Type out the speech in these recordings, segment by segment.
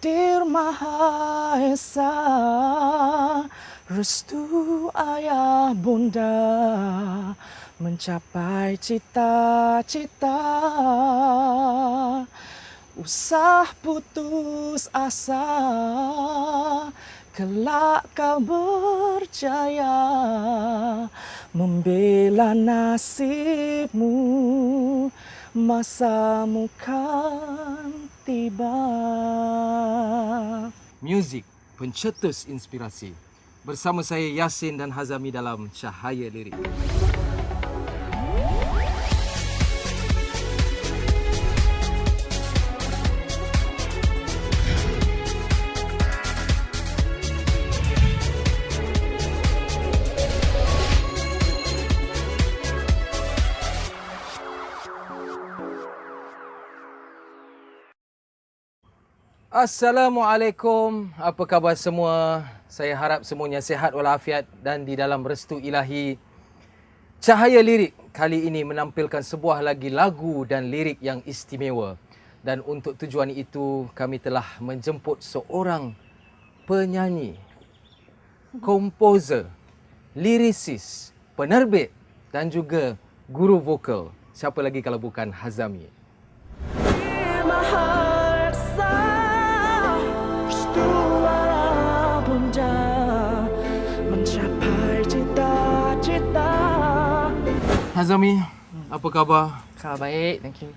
Takdir Maha Esa, restu ayah bunda, mencapai cita-cita. Usah putus asa, kelak kau berjaya, membela nasibmu, masamu kan tiba. Muzik, pencetus inspirasi. Bersama saya Yasin dan Hazami dalam Cahaya Lirik. Assalamualaikum, apa khabar semua? Saya harap semuanya sihat walafiat dan di dalam restu ilahi. Cahaya Lirik kali ini menampilkan sebuah lagi lagu dan lirik yang istimewa. Dan untuk tujuan itu, kami telah menjemput seorang penyanyi, komposer, lirisis, penerbit dan juga guru vokal. Siapa lagi kalau bukan Hazami? Hazami, apa khabar? Khabar baik, thank you.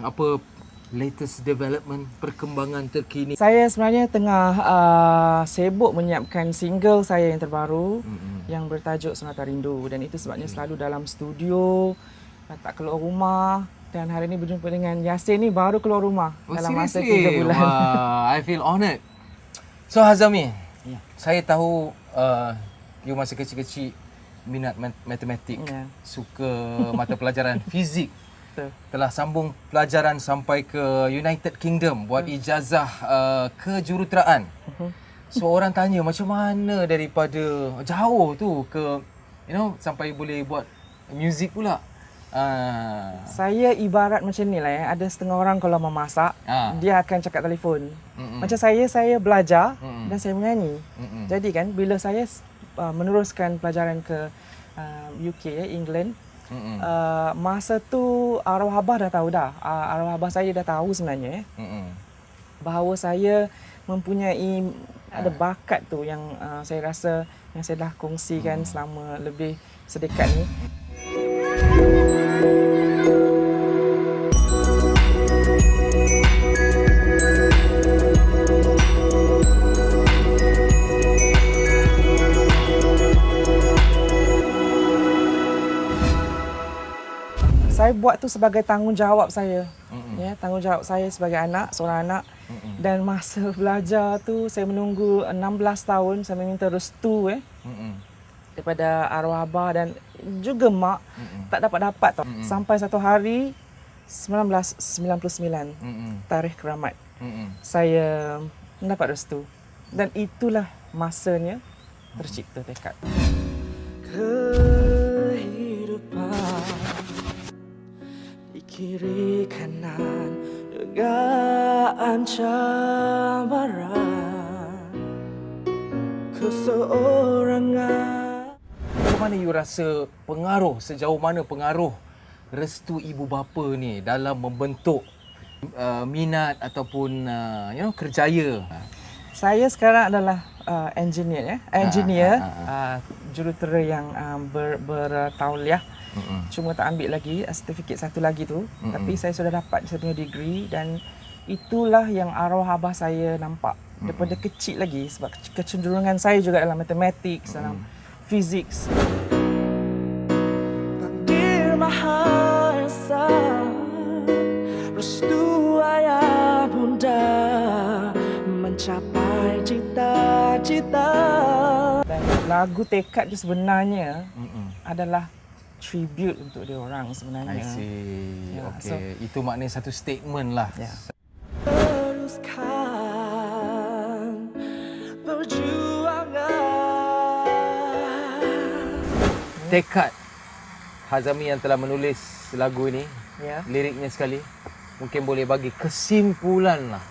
Apa latest development, perkembangan terkini? Saya sebenarnya tengah sibuk menyiapkan single saya yang terbaru yang bertajuk Sonata Rindu, dan itu sebabnya selalu dalam studio, tak keluar rumah. Dan hari ini berjumpa dengan Yasin ni baru keluar rumah dalam masa 3 bulan. Wow, I feel honoured. So Hazami, saya tahu you masa kecil-kecil minat matematik, suka mata pelajaran fizik. Telah sambung pelajaran sampai ke United Kingdom buat ijazah kejuruteraan. So orang tanya macam mana daripada jauh tu ke sampai boleh buat muzik pula. Saya ibarat macam ni lah ya. Ada setengah orang kalau memasak, dia akan cakap telefon. Macam saya belajar dan saya menyanyi. Jadi kan bila saya meneruskan pelajaran ke UK ya, England, masa tu arwah abah dah tahu dah. Arwah abah saya dah tahu sebenarnya bahawa saya mempunyai ada bakat tu yang saya rasa yang saya dah kongsikan selama lebih sedekat ni. Saya buat tu sebagai tanggungjawab saya. Ya, tanggungjawab saya sebagai anak, seorang anak. Dan masa belajar tu saya menunggu 16 tahun saya meminta restu daripada arwah abah dan juga mak. Tak dapat tau. Sampai satu hari 1999 tarikh keramat. Saya mendapat restu. Dan itulah masanya tercipta tekad. Kiri kanan dengan cabaran keseorangan. Bagaimana you rasa sejauh mana pengaruh restu ibu bapa ni dalam membentuk minat ataupun kerjaya? Saya sekarang adalah engineer jurutera yang bertauliah. Cuma tak ambil lagi sertifikat satu lagi tu. Tapi saya sudah dapat saya punya degree, dan itulah yang arwah abah saya nampak daripada kecil lagi, sebab kecenderungan saya juga dalam matematik, dalam fizik. Takdir Maha Esa, restu ayah bunda, mencapai cita-cita. Dan lagu Tekad itu sebenarnya adalah tribute untuk dia orang sebenarnya. I see. Ya, okey. So, itu maknanya satu statement lah. Ya. Teruskan perjuangan. Tekad Hazami yang telah menulis lagu ini, liriknya sekali. Mungkin boleh bagi kesimpulan lah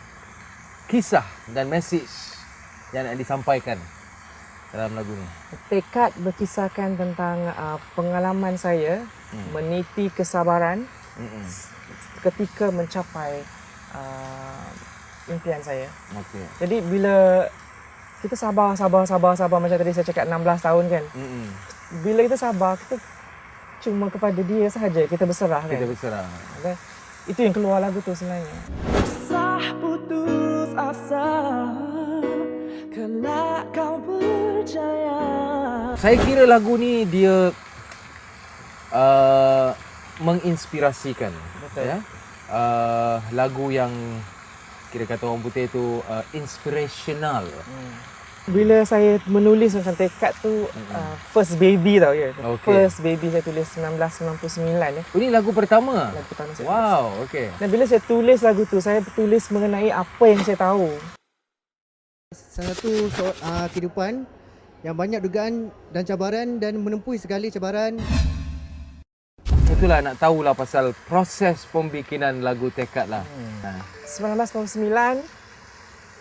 kisah dan message yang nak disampaikan dalam lagu ni? Tekad berkisahkan tentang pengalaman saya meniti kesabaran ketika mencapai impian saya. Okey. Jadi bila kita sabar macam tadi saya cakap 16 tahun kan. Bila kita sabar, kita cuma kepada dia sahaja kita berserah kan. Kita berserah. Dan itu yang keluar lagu tu sebenarnya. Sah putus asa, kelak kau percaya. Saya kira lagu ni dia menginspirasikan. Betul. Ya? Lagu yang kira kata orang putih tu inspirational. Bila saya menulis macam tekad tu first baby tau ya. Okay. First baby saya tulis 1999 ya. Oh, ini lagu pertama? Lagu pertama saya wow, okey. Dan bila saya tulis lagu tu, saya tulis mengenai apa yang saya tahu. Salah satu kehidupan yang banyak dugaan dan cabaran dan menempuhi segala cabaran. Itulah nak tahulah pasal proses pembikinan lagu Tekad lah. 1999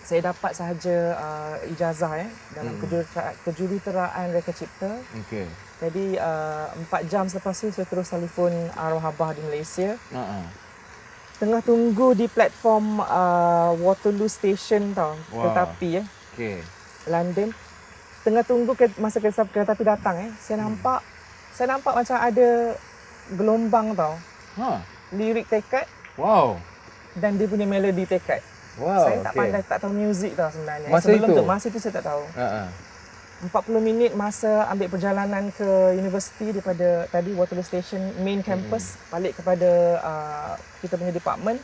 saya dapat sahaja ijazah dalam kejuruteraan reka cipta. Okey. Jadi 4 jam selepas tu saya terus telefon arwah abah di Malaysia. Tengah tunggu di platform Waterloo Station tau, kereta api Okey. London. Tengah tunggu masa kereta api datang saya nampak macam ada gelombang tau. Lirik Tekad. Wow. Dan dia punya melodi Tekad. Wow. Saya tak pandai, tak tahu muzik tau sebenarnya. Masa itu saya tak tahu. 40 minit masa ambil perjalanan ke universiti daripada tadi Waterloo Station main campus balik kepada kita punya department.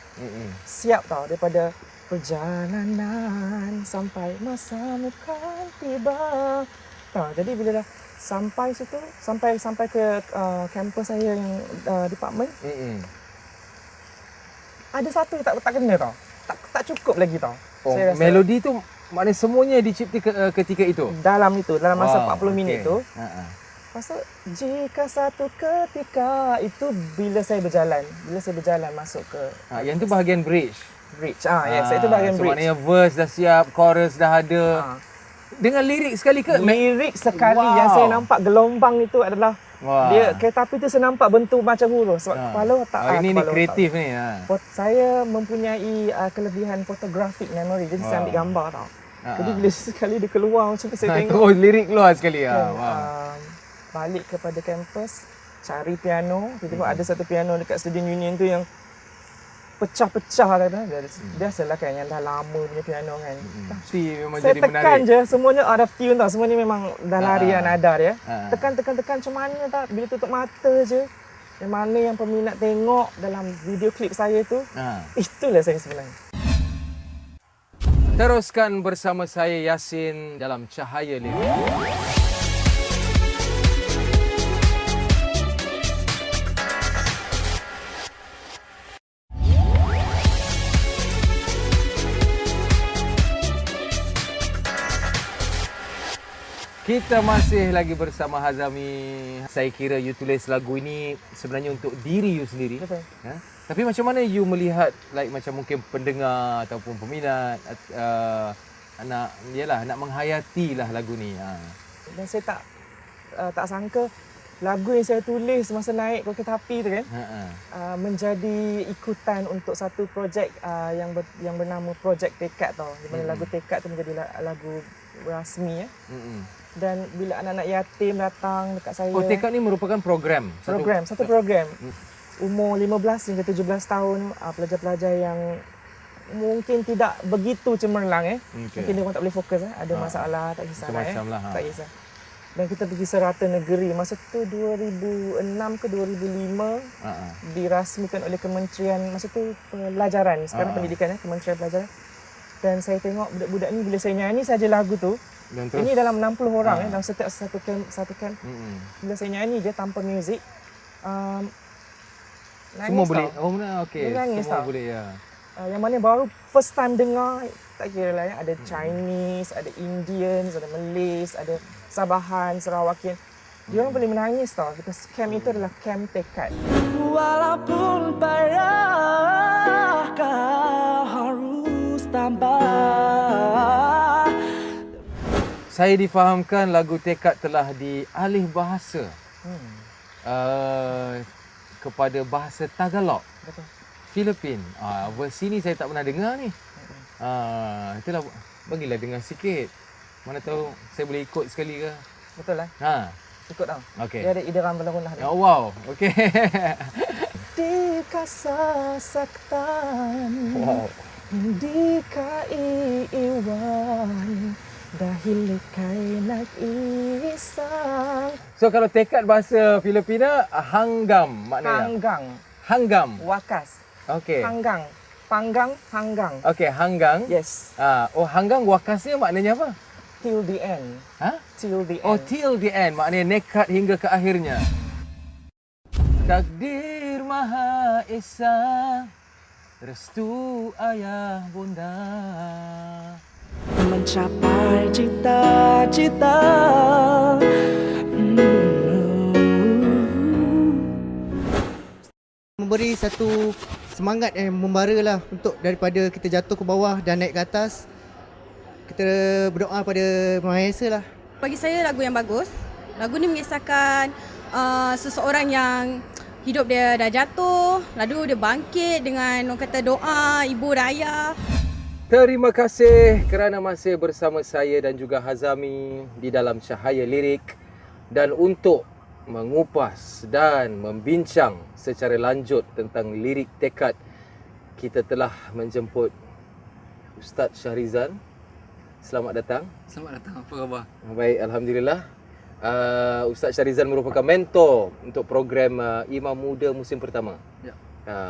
Siap tau daripada perjalanan sampai masamu kan tiba. Jadi bila dah sampai situ, sampai ke kampus saya yang department. Ada satu yang tak kena tau. Tak cukup lagi tau. Saya rasa melodi tu maknanya semuanya dicipta ketika itu. Dalam masa 40 minit tu. Pasal jika satu ketika itu bila saya berjalan masuk ke yang tu bahagian bridge. Yes, itu bahagian bridge. Maknanya verse dah siap, chorus dah ada. Dengan lirik sekali ke? Lirik sekali. Yang saya nampak gelombang itu adalah dia kereta api tu saya nampak bentuk macam huruf sebab kepala tak ini kreatif ni. Saya mempunyai kelebihan photographic memory, jadi saya ambil gambar tau. Jadi bila sekali dia keluar macam tu saya tengok. Oh, lirik keluar sekali. Balik kepada kampus, cari piano. Tiba-tiba ada satu piano dekat Student Union tu yang pecah-pecah kan. Biasalah kan yang dah lama punya piano kan. Tapi memang saya jadi menarik. Saya tekan je, semuanya out of tune tau. Semua ni memang dah larian nada dia. Tekan macam mana tak. Bila tutup mata je, yang mana yang peminat tengok dalam video klip saya tu, itulah saya sebenarnya. Teruskan bersama saya Yasin dalam Cahaya Lirik. Kita masih lagi bersama Hazami. Saya kira you tulis lagu ini sebenarnya untuk diri you sendiri. Betul. Tapi macam mana you melihat macam mungkin pendengar ataupun peminat nak menghayatilah lagu ni. Dan saya tak sangka lagu yang saya tulis masa naik kereta api tu kan menjadi ikutan untuk satu projek yang bernama Projek Tekad tau. Di mana lagu Tekad tu menjadi lagu rasmi Dan bila anak-anak yatim datang dekat saya. Tekad ni merupakan program. Satu program. Umur 15 hingga 17 tahun, pelajar-pelajar yang mungkin tidak begitu cemerlang Mungkin dia orang tak boleh fokus ada masalah, tak kisahlah tak kisah. Dan kita pergi serata negeri. Masa tu 2006 ke 2005 dirasmikan oleh Kementerian masa tu Pelajaran, sekarang Pendidikan Kementerian Pelajaran. Dan saya tengok budak-budak ni bila saya nyanyi saja lagu tu. Ini dalam 60 orang dalam setiap satu camp. Bila saya nyanyi dia tanpa muzik, nangis semua boleh. Nangis semua boleh yang mana baru first time dengar, tak kira lah ada Chinese, ada Indians, ada Malays, ada Sabahan, Sarawakian. Dia orang boleh menangis tau. Because camp itu adalah camp Tekad. Walaupun payah kau harus tambah. Saya difahamkan lagu Tekad telah dialih bahasa kepada bahasa Tagalog. Betul. Filipin. Versi ni saya tak pernah dengar ni. Itulah, bagilah dengar sikit. Mana tahu saya boleh ikut sekali ke. Betul lah. Ikut tau. Okey. Dia ada irama berlagu dia. Oh, wow. Okey. Di kasasaktan, Wow. di kaiiwan, dahil ika'y nag-iisang. So kalau tekad bahasa Filipina, hanggam maknanya. Hanggang. Hanggam. Wakas. Okey. Hanggang. Panggang, hanggang. Okey, hanggang. Yes. Hanggang wakasnya maknanya apa? Till the end. Till the end. Oh, till the end. Maknanya nekat hingga ke akhirnya. Takdir Maha Esa, restu ayah bunda. Mencapai cita-cita. Memberi satu semangat yang membara lah untuk daripada kita jatuh ke bawah dan naik ke atas. Kita berdoa pada Maha Esa lah. Bagi saya lagu yang bagus. Lagu ni mengisahkan seseorang yang hidup dia dah jatuh, lalu dia bangkit dengan orang kata doa ibu dan ayah. Terima kasih kerana masih bersama saya dan juga Hazami di dalam Cahaya Lirik. Dan untuk mengupas dan membincang secara lanjut tentang lirik tekad, kita telah menjemput Ustaz Syahrizan. Selamat datang. Selamat datang. Apa khabar? Baik, alhamdulillah. Ustaz Syahrizan merupakan mentor untuk program Imam Muda musim pertama. Ya.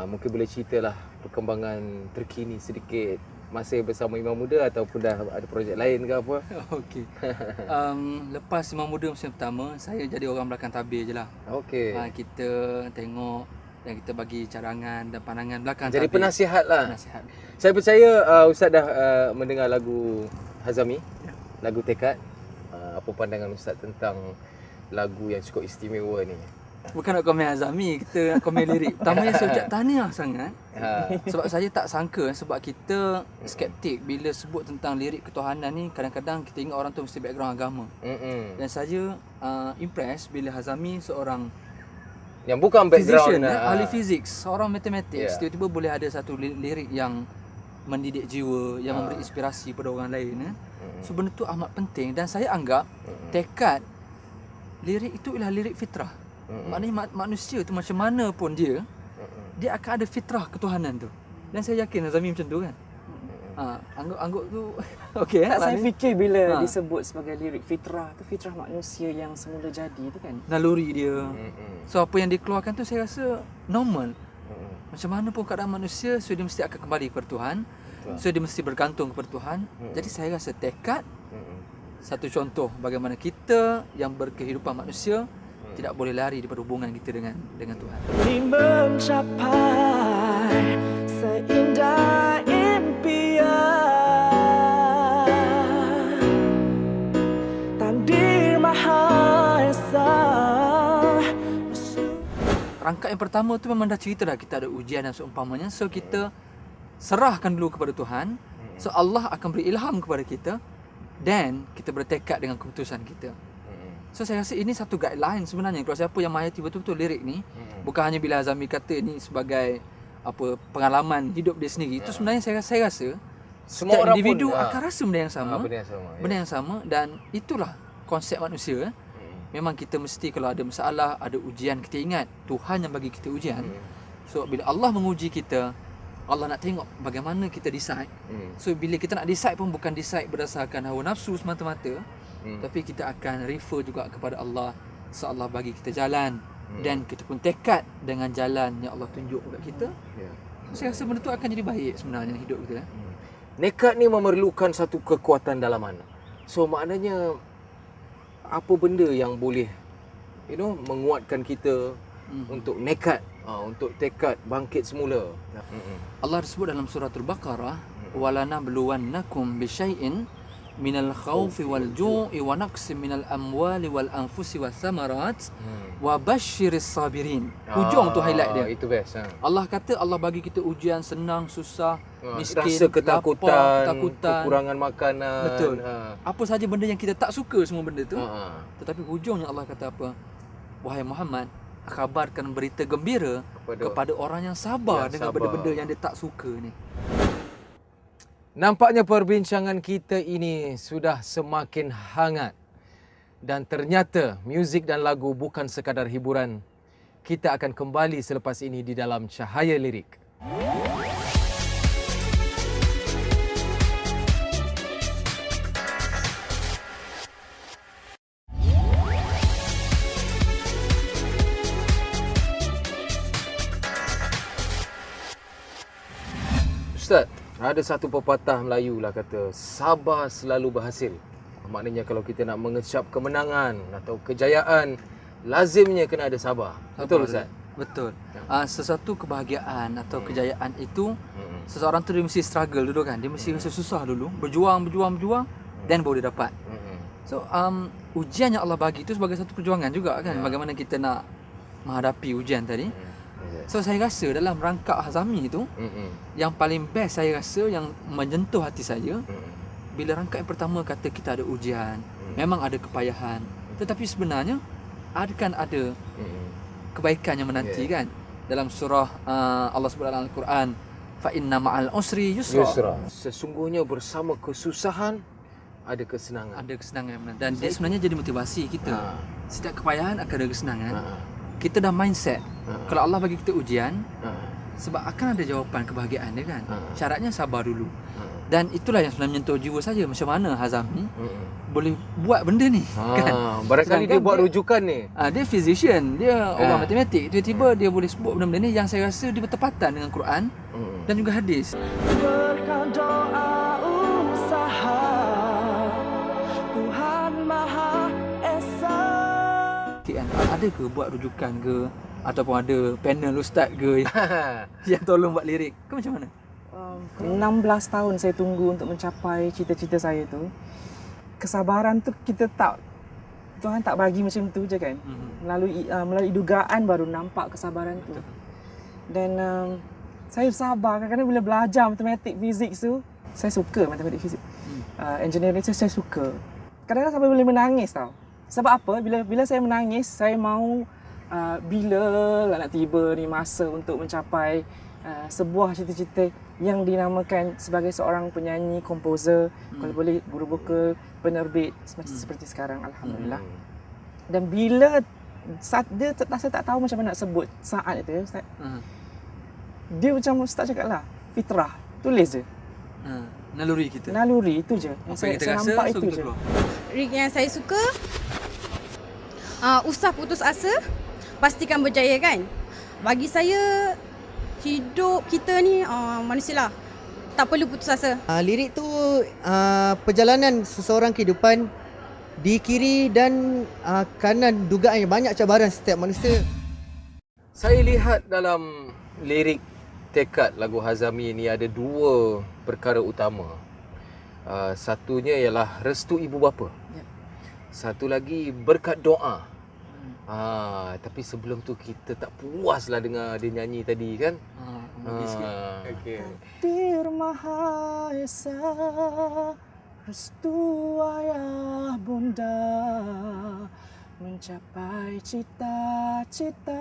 Mungkin boleh ceritalah perkembangan terkini sedikit masih bersama Imam Muda ataupun dah ada projek lain ke apa? Okey. Lepas Imam Muda musim pertama, saya jadi orang belakang tabir je lah. Okey. Kita tengok dan kita bagi cadangan dan pandangan belakang Jadi tabir. penasihat lah. Penasihat. Saya percaya Ustaz dah mendengar lagu Hazami, Ya. lagu Tekad. Apa pandangan Ustaz tentang lagu yang cukup istimewa ni? Bukan nak komen Azami, kita nak komen lirik. Pertamanya saya ucap tahniah sangat. Sebab saya tak sangka, sebab kita skeptik bila sebut tentang lirik ketuhanan ni, kadang-kadang kita ingat orang tu mesti background agama. Dan saya impress bila Hazami seorang yang bukan background physician, ahli fizik, seorang matematik, tiba-tiba boleh ada satu lirik yang mendidik jiwa, yang memberi inspirasi pada orang lain. So benda tu amat penting dan saya anggap tekad lirik itu ialah lirik fitrah. Maknanya manusia tu macam mana pun dia akan ada fitrah ketuhanan tu. Dan saya yakin Azami macam tu kan. Anggap tu okey. Tak, saya fikir bila disebut sebagai lirik fitrah, tu fitrah manusia yang semula jadi tu kan. Naluri dia. So apa yang dikeluarkan tu saya rasa normal. Macam mana pun keadaan manusia, so dia mesti akan kembali kepada Tuhan. So dia mesti bergantung kepada Tuhan. Jadi saya rasa tekad satu contoh bagaimana kita yang berkehidupan manusia tidak boleh lari daripada hubungan kita dengan Tuhan. Ingin mencapai seindah impian, takdir Maha Esa. Rangkaian pertama tu memang dah cerita dah kita ada ujian dan seumpamanya. So kita serahkan dulu kepada Tuhan. So Allah akan beri ilham kepada kita dan kita bertekad dengan keputusan kita. So saya rasa ini satu guideline sebenarnya kalau siapa yang menghayati betul-betul lirik ni, bukan hanya bila Azami kata ini sebagai apa pengalaman hidup dia sendiri. Itu sebenarnya saya rasa Semua setiap orang individu pun, akan rasa benda yang sama. Benda yang sama dan itulah konsep manusia. Memang kita mesti kalau ada masalah, ada ujian, kita ingat Tuhan yang bagi kita ujian. So bila Allah menguji kita, Allah nak tengok bagaimana kita decide. So bila kita nak decide pun bukan decide berdasarkan hawa nafsu semata-mata, tapi kita akan refer juga kepada Allah. So Allah bagi kita jalan dan kita pun tekad dengan jalan yang Allah tunjuk kepada kita. So, saya rasa benda tu akan jadi baik sebenarnya hidup kita. Nekat ni memerlukan satu kekuatan dalam mana. So maknanya apa benda yang boleh menguatkan kita untuk nekat, untuk tekad bangkit semula. Allah sebut dalam surah Al-Baqarah, walanabluwannakum bisyai'in minal khaufi wal ju'i wa naqsin minal amwali wal anfusi was samarat wa basyiris sabirin. Hujung tu highlight dia. Itu best. Allah kata Allah bagi kita ujian senang, susah, miskin, rasa ketakutan, lapar, kekurangan makanan. Betul. Apa saja benda yang kita tak suka, semua benda tu. Tetapi hujungnya Allah kata apa? Wahai Muhammad, kabarkan berita gembira kepada orang yang sabar dengan benda-benda yang dia tak suka ni. Nampaknya perbincangan kita ini sudah semakin hangat. Dan ternyata muzik dan lagu bukan sekadar hiburan. Kita akan kembali selepas ini di dalam Cahaya Lirik. Ustaz, ada satu pepatah Melayu lah kata, sabar selalu berhasil. Maknanya kalau kita nak mengecap kemenangan atau kejayaan, lazimnya kena ada sabar. Betul Ustaz? Betul. Sesuatu kebahagiaan atau kejayaan itu, seseorang tu dia mesti struggle dulu kan. Dia mesti rasa susah dulu, berjuang, dan baru dia dapat. So, ujian yang Allah bagi itu sebagai satu perjuangan juga kan. Bagaimana kita nak menghadapi ujian tadi. So, saya rasa dalam rangkap Hazami itu, yang paling best saya rasa yang menyentuh hati saya, bila rangkap yang pertama kata kita ada ujian, memang ada kepayahan, tetapi sebenarnya akan ada kebaikan yang menanti kan. Dalam surah Allah sebut dalam Al-Quran, fa inna ma'al usri yusra. Sesungguhnya bersama kesusahan ada kesenangan. Ada kesenangan dan dia sebenarnya jadi motivasi kita. Setiap kepayahan akan ada kesenangan. Kita dah mindset kalau Allah bagi kita ujian, sebab akan ada jawapan kebahagiaan dia kan. Syaratnya sabar dulu. Dan itulah yang sebenarnya menyentuh jiwa saya. Macam mana Hazami boleh buat benda ni kan. Barangkali dia buat rujukan ni. Dia physician, dia orang matematik. Tiba-tiba dia boleh sebut benda-benda ni yang saya rasa dia bertepatan dengan Quran dan juga hadis. Berdoa usaha Tuhan Maha Esa. Ada ke buat rujukan ke ataupun ada panel ustaz ke yang tolong buat lirik ke macam mana? 16 tahun saya tunggu untuk mencapai cita-cita saya tu. Kesabaran tu Tuhan tak bagi macam tu je kan. Melalui dugaan baru nampak kesabaran tu. Dan saya sabar kadang-kadang bila belajar matematik, fizik tu, saya suka matematik, fizik. Engineering tu saya suka. Kadang-kadang sampai boleh menangis tau. Sebab apa? Bila saya menangis, saya mahu bila lah nak tiba ni masa untuk mencapai sebuah cita-cita yang dinamakan sebagai seorang penyanyi, komposer, kalau boleh guru vokal, penerbit seperti sekarang, alhamdulillah. Dan bila saat dia saya tak tahu macam mana nak sebut saat itu Ustaz. Dia macam Ustaz cakaplah, fitrah, tulis je. Naluri kita. Naluri itu je. Saya nampak itu je. Lirik yang saya suka, usah putus asa, pastikan berjaya kan. Bagi saya, hidup kita ni manusia lah, tak perlu putus asa. Lirik tu perjalanan seseorang kehidupan di kiri dan kanan dugaan yang banyak cabaran setiap manusia. Saya lihat dalam lirik tekad lagu Hazami ni ada dua perkara utama. Satunya ialah restu ibu bapa. Satu lagi berkat doa. Tapi sebelum tu kita tak puaslah dengar dia nyanyi tadi kan. Okay. Takdir Maha Esa, restu ayah bunda, mencapai cita-cita.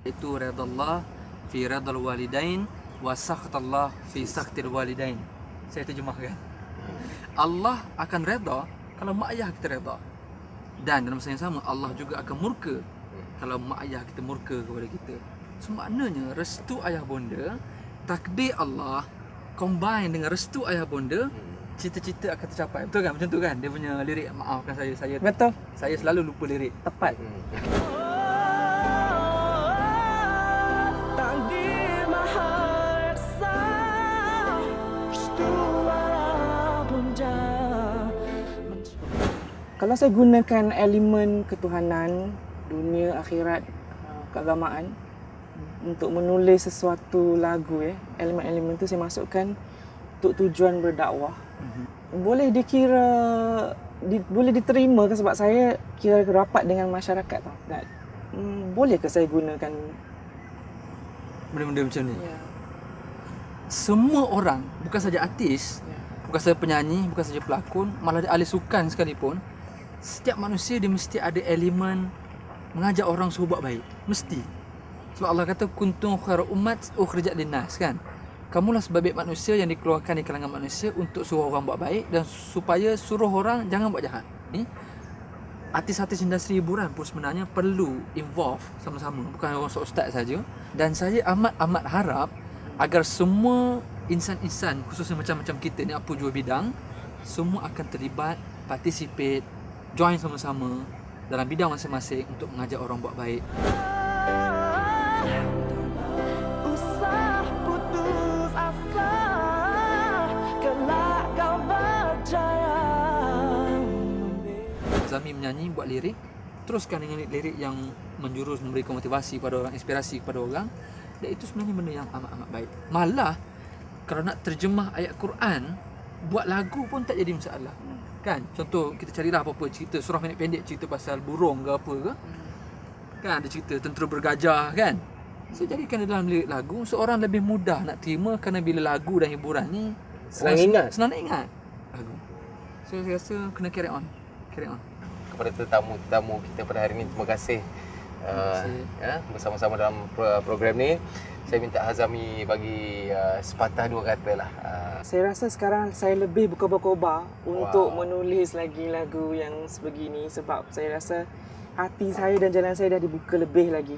Itu redallah fi redal walidain wa sakhatallah fi sakhatil walidain. Saya terjemahkan. Allah akan reda kalau mak ayah kita reda. Dan dalam masa yang sama Allah juga akan murka kalau mak ayah kita murka kepada kita. So maknanya restu ayah bonda, takdir Allah combine dengan restu ayah bonda, cita-cita akan tercapai. Betul kan? Macam tu kan? Dia punya lirik, maafkan saya. Betul. Saya selalu lupa lirik. Tepat. Kalau saya gunakan elemen ketuhanan, dunia, akhirat, keagamaan untuk menulis sesuatu lagu, elemen-elemen tu saya masukkan untuk tujuan berdakwah, boleh dikira boleh diterima ke sebab saya kira rapat dengan masyarakat tau. Boleh ke saya gunakan benda-benda macam ni? Semua orang, bukan saja artis, bukan saja penyanyi, bukan saja pelakon, malah ahli sukan sekalipun, setiap manusia dia mesti ada elemen mengajak orang suruh buat baik. Mesti. Sebab Allah kata kuntum khairu ummat ukhrijat linnas, kan? Kamulah sebaik manusia yang dikeluarkan di kalangan manusia untuk suruh orang buat baik dan supaya suruh orang jangan buat jahat. Ni artis-artis industri hiburan pun sebenarnya perlu involve sama-sama, bukan orang ustaz saja. Dan saya amat harap agar semua insan-insan, khususnya macam-macam kita ni, apa jua bidang, semua akan terlibat, participate, join sama-sama dalam bidang masing-masing untuk mengajak orang buat baik. Azami menyanyi, buat lirik, teruskan dengan lirik yang menjurus, memberikan motivasi kepada orang, inspirasi kepada orang. Dan itu sebenarnya benda yang amat-amat baik. Malah kalau nak terjemah ayat Quran, buat lagu pun tak jadi masalah. Kan? Contoh kita carilah apa-apa cerita surah pendek-pendek, cerita pasal burung ke apa ke. Kan ada cerita tentera bergajah, kan? So jadikan dalam lirik lagu, seorang lebih mudah nak terima kerana bila lagu dan hiburan ni senang nak ingat lagu. So saya rasa kena carry on. Kepada tetamu kita pada hari ini, terima kasih bersama-sama dalam program ni. Saya minta Hazami bagi sepatah dua kata lah. Saya rasa sekarang saya lebih berkobar-kobar untuk menulis lagi lagu yang sebegini sebab saya rasa hati saya dan jalan saya dah dibuka lebih lagi.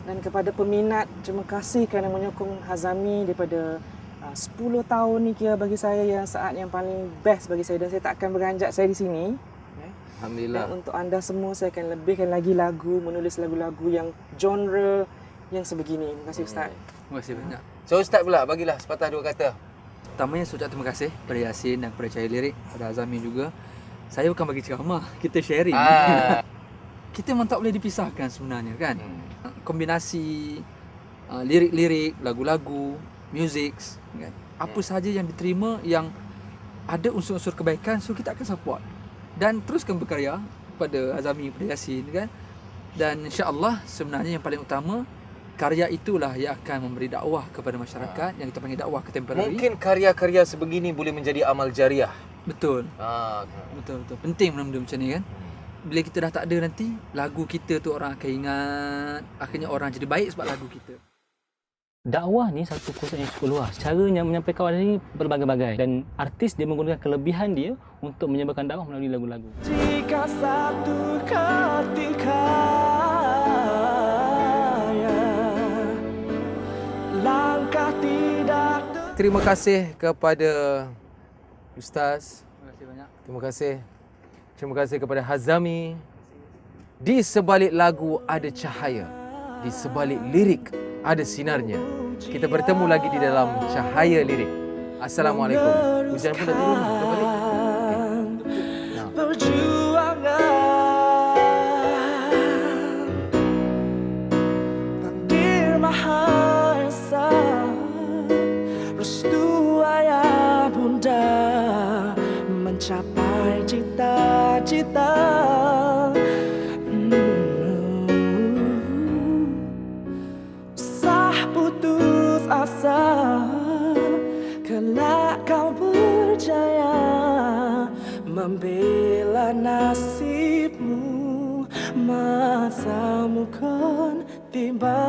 Dan kepada peminat, terima kasih kerana menyokong Hazami daripada 10 tahun ni, kira bagi saya yang saat yang paling best bagi saya, dan saya tak akan beranjak saya di sini. Alhamdulillah. Dan untuk anda semua, saya akan lebihkan lagi lagu, menulis lagu-lagu yang genre yang sebegini. Terima kasih Ustaz. Terima kasih banyak. So Ustaz pula, bagilah sepatah dua kata. Pertamanya saya ucap terima kasih kepada Yasin dan kepada Cahaya Lirik, kepada Azami juga. Saya bukan bagi ceramah, kita sharing. Kita memang tak boleh dipisahkan sebenarnya, kan? Kombinasi lirik-lirik, lagu-lagu, music, kan? Apa sahaja yang diterima yang ada unsur-unsur kebaikan, so kita akan support. Dan teruskan berkarya kepada Azami, kepada Yasin, kan? Dan insya-Allah sebenarnya yang paling utama, karya itulah yang akan memberi dakwah kepada masyarakat, yang kita panggil dakwah contemporary. Mungkin karya-karya sebegini boleh menjadi amal jariah. Betul. Betul. Penting benda-benda macam ni, kan? Bila kita dah tak ada nanti, lagu kita tu orang akan ingat, akhirnya orang jadi baik sebab lagu kita. Dakwah ni satu konsep yang cukup luas. Caranya menyampaikan dakwah ni berbagai-bagai dan artis dia menggunakan kelebihan dia untuk menyebarkan dakwah melalui lagu-lagu. Jika satu ketika langkah tidak. Terima kasih kepada Ustaz. Terima kasih banyak. Terima kasih kepada Hazami. Di sebalik lagu ada cahaya, di sebalik lirik ada sinarnya. Kita bertemu lagi di dalam Cahaya Lirik. Assalamualaikum. Hujan pun dah turun. Kita balik. Perjuangan takdir Maha Esa, restu ayah bunda mencapai cita-cita. Putus asa kelak kau berjaya membela nasibmu, masamu kan tiba.